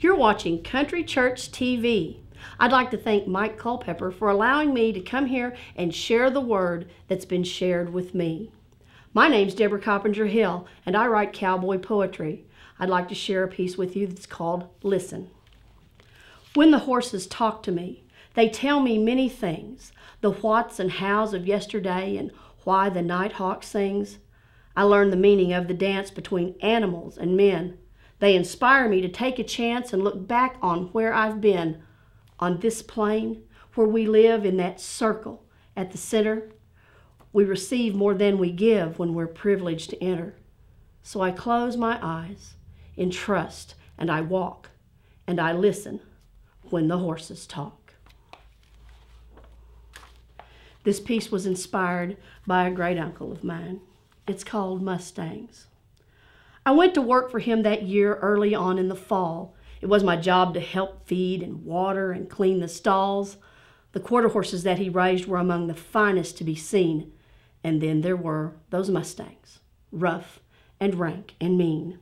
You're watching Country Church TV. I'd like to thank Mike Culpepper for allowing me to come here and share the word that's been shared with me. My name's Debra Hill, and I write cowboy poetry. I'd like to share a piece with you that's called Listen. When the horses talk to me, they tell me many things, the whats and hows of yesterday and why the nighthawk sings. I learn the meaning of the dance between animals and men. They inspire me to take a chance and look back on where I've been, on this plain where we live in that circle at the center. We receive more than we give when we're privileged to enter. So I close my eyes in trust, and I walk, and I listen when the horses talk. This piece was inspired by a great uncle of mine. It's called Mustangs. I went to work for him that year early on in the fall. It was my job to help feed and water and clean the stalls. The quarter horses that he raised were among the finest to be seen. And then there were those Mustangs, rough and rank and mean.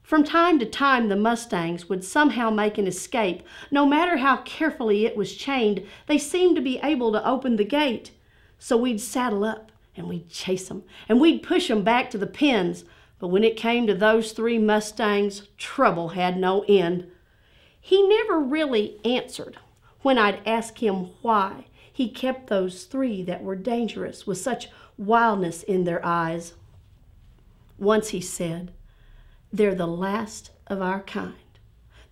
From time to time, the Mustangs would somehow make an escape. No matter how carefully it was chained, they seemed to be able to open the gate. So we'd saddle up and we'd chase them and we'd push them back to the pens. But when it came to those three Mustangs, trouble had no end. He never really answered when I'd ask him why he kept those three that were dangerous with such wildness in their eyes. Once he said, "They're the last of our kind.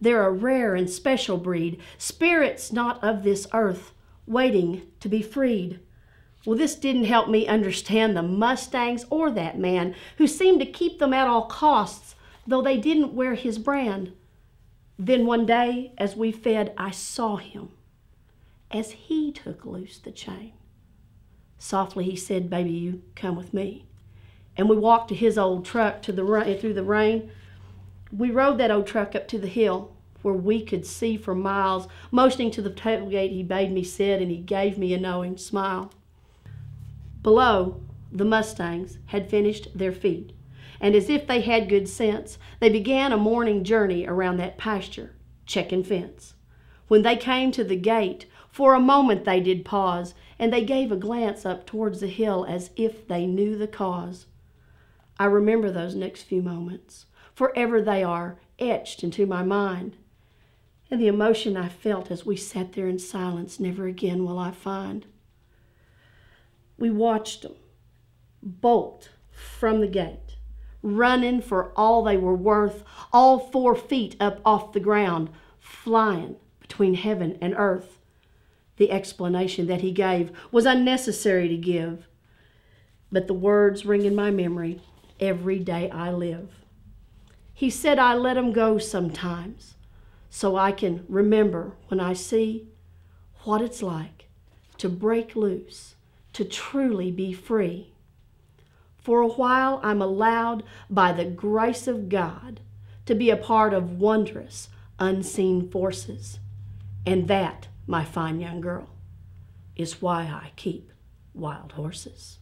They're a rare and special breed, spirits not of this earth, waiting to be freed." Well, this didn't help me understand the Mustangs or that man who seemed to keep them at all costs, though they didn't wear his brand. Then one day, as we fed, I saw him as he took loose the chain. Softly he said, "Baby, you come with me." And we walked to his old truck through the rain. We rode that old truck up to the hill where we could see for miles. Motioning to the tailgate, he bade me sit, and he gave me a knowing smile. Below, the Mustangs had finished their feed, and as if they had good sense, they began a morning journey around that pasture, checking fence. When they came to the gate, for a moment they did pause, and they gave a glance up towards the hill as if they knew the cause. I remember those next few moments. Forever they are etched into my mind. And the emotion I felt as we sat there in silence never again will I find. We watched them bolt from the gate, running for all they were worth, all 4 feet up off the ground, flying between heaven and earth. The explanation that he gave was unnecessary to give, but the words ring in my memory every day I live. He said I let 'em go sometimes, so I can remember when I see what it's like to break loose, to truly be free. For a while I'm allowed by the grace of God to be a part of wondrous, unseen forces. And that, my fine young girl, is why I keep wild horses.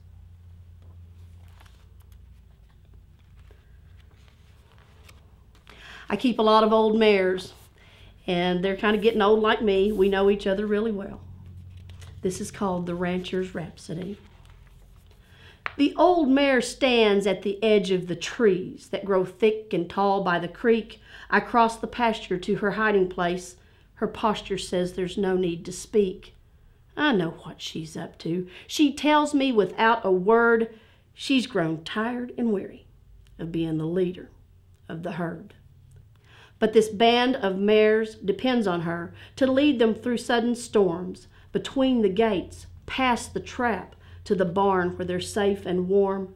I keep a lot of old mares, and they're kind of getting old like me. We know each other really well. This is called the Rancher's Rhapsody. The old mare stands at the edge of the trees that grow thick and tall by the creek. I cross the pasture to her hiding place. Her posture says there's no need to speak. I know what she's up to. She tells me without a word she's grown tired and weary of being the leader of the herd. But this band of mares depends on her to lead them through sudden storms, between the gates, past the trap, to the barn where they're safe and warm.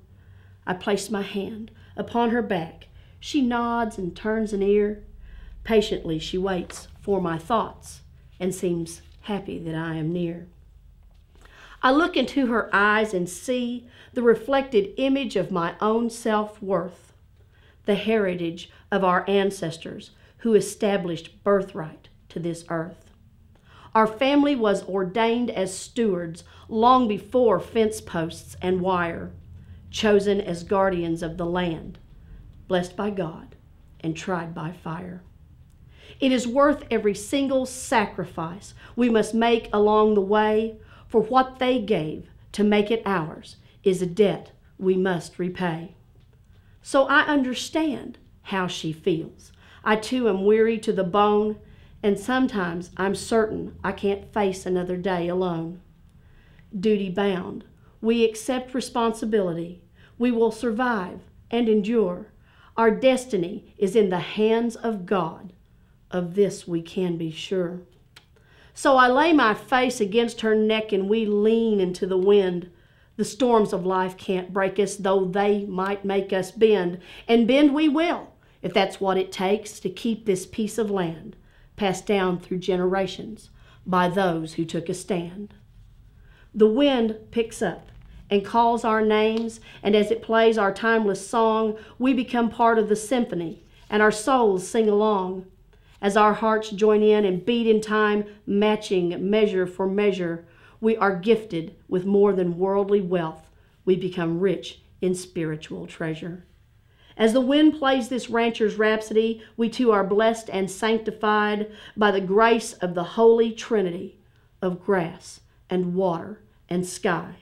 I place my hand upon her back. She nods and turns an ear. Patiently she waits for my thoughts and seems happy that I am near. I look into her eyes and see the reflected image of my own self-worth, the heritage of our ancestors who established birthright to this earth. Our family was ordained as stewards long before fence posts and wire, chosen as guardians of the land, blessed by God and tried by fire. It is worth every single sacrifice we must make along the way, for what they gave to make it ours is a debt we must repay. So I understand how she feels. I too am weary to the bone, and sometimes I'm certain I can't face another day alone. Duty bound, we accept responsibility. We will survive and endure. Our destiny is in the hands of God. Of this we can be sure. So I lay my face against her neck and we lean into the wind. The storms of life can't break us, though they might make us bend. And bend we will, if that's what it takes to keep this piece of land passed down through generations by those who took a stand. The wind picks up and calls our names, and as it plays our timeless song, we become part of the symphony, and our souls sing along. As our hearts join in and beat in time, matching measure for measure, we are gifted with more than worldly wealth. We become rich in spiritual treasure. As the wind plays this rancher's rhapsody, we too are blessed and sanctified by the grace of the Holy Trinity of grass and water and sky.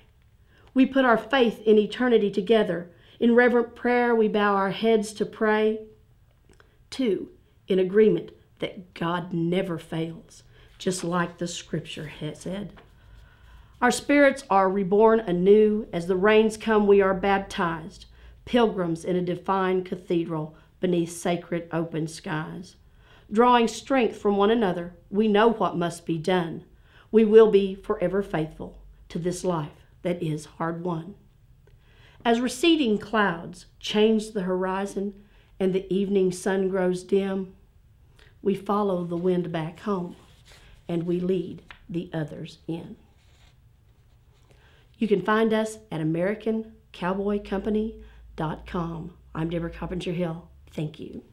We put our faith in eternity together. In reverent prayer, we bow our heads to pray. Two, in agreement that God never fails, just like the scripture has said. Our spirits are reborn anew. As the rains come, we are baptized, pilgrims in a divine cathedral beneath sacred open skies. Drawing strength from one another, we know what must be done. We will be forever faithful to this life that is hard won. As receding clouds change the horizon and the evening sun grows dim, we follow the wind back home and we lead the others in. You can find us at AmericanCowboyCompany.com. I'm Debra Hill. Thank you.